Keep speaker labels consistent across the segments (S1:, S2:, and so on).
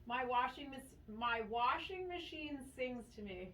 S1: My washing machine sings to me.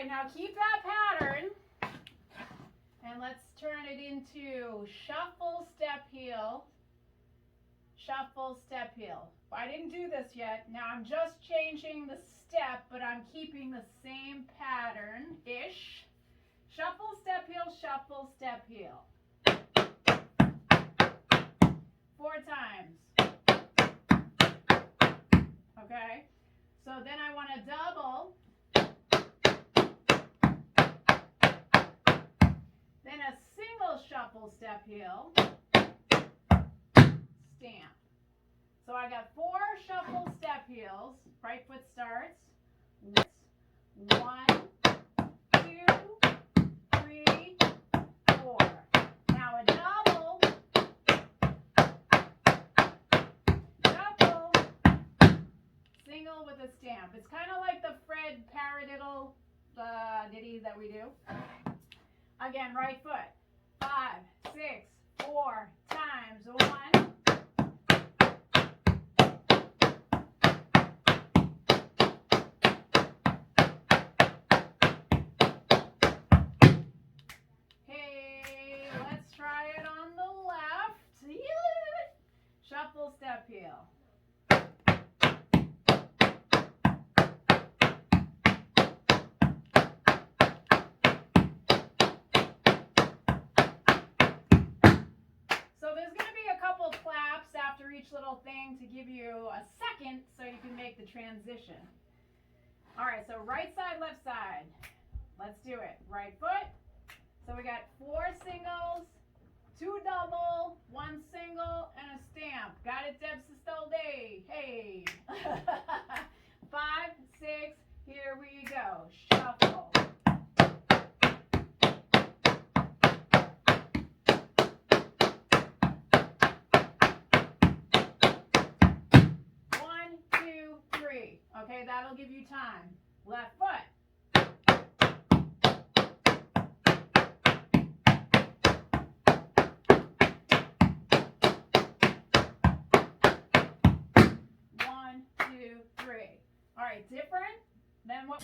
S1: Now keep that pattern and let's turn it into shuffle, step, heel, shuffle, step, heel. I didn't do this yet. Now I'm just changing the step, but I'm keeping the same pattern-ish. Shuffle, step, heel, shuffle, step, heel. 4 times. Okay? So then I want to double. Then a single shuffle, step, heel, stamp. So I got 4 shuffle, step, heels. Right foot starts. 1, 2, 3, 4. Now a double, shuffle, single with a stamp. It's kind of like the Fred paradiddle ditty that we do. Again, right foot. 5, 6, 4 times. 1. Hey, let's try it on the left. Shuffle, step, heel. Each little thing to give you a second so you can make the transition. All right, so right side, left side. Let's do it. Right foot. So we got 4 singles, 2 double, 1 single, and a stamp. Got it, Deb Sistolde? Hey. 5, 6, here we go. Shuffle. time. Left foot. One, two, three. All right, different than what...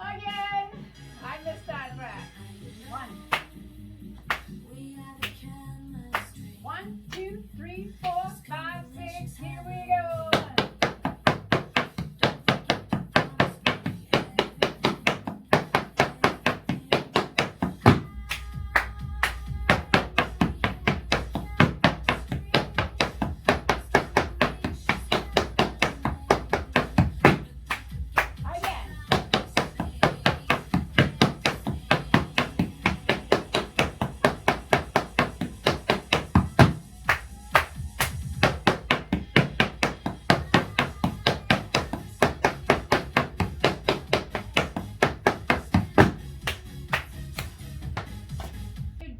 S1: Again, I missed that back. One, two, three, 4, 5, 6. Here we go. Again.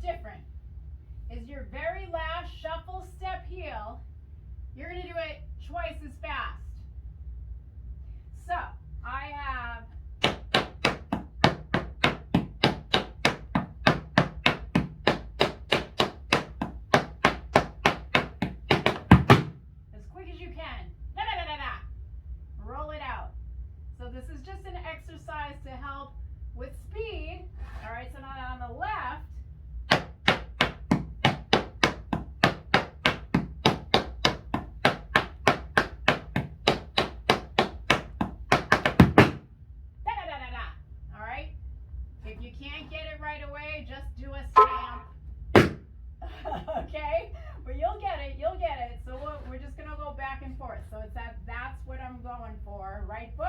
S1: Different is your very last shuffle step heel. You're going to do it twice as fast. So I have as quick as you can. Da, da, da, da, da. Roll it out. So this is just an exercise to help with speed. All right, so now on the left, if you can't get it right away, just do a stamp. Okay? But you'll get it. You'll get it. So we're just going to go back and forth. So it's that's what I'm going for. Right foot.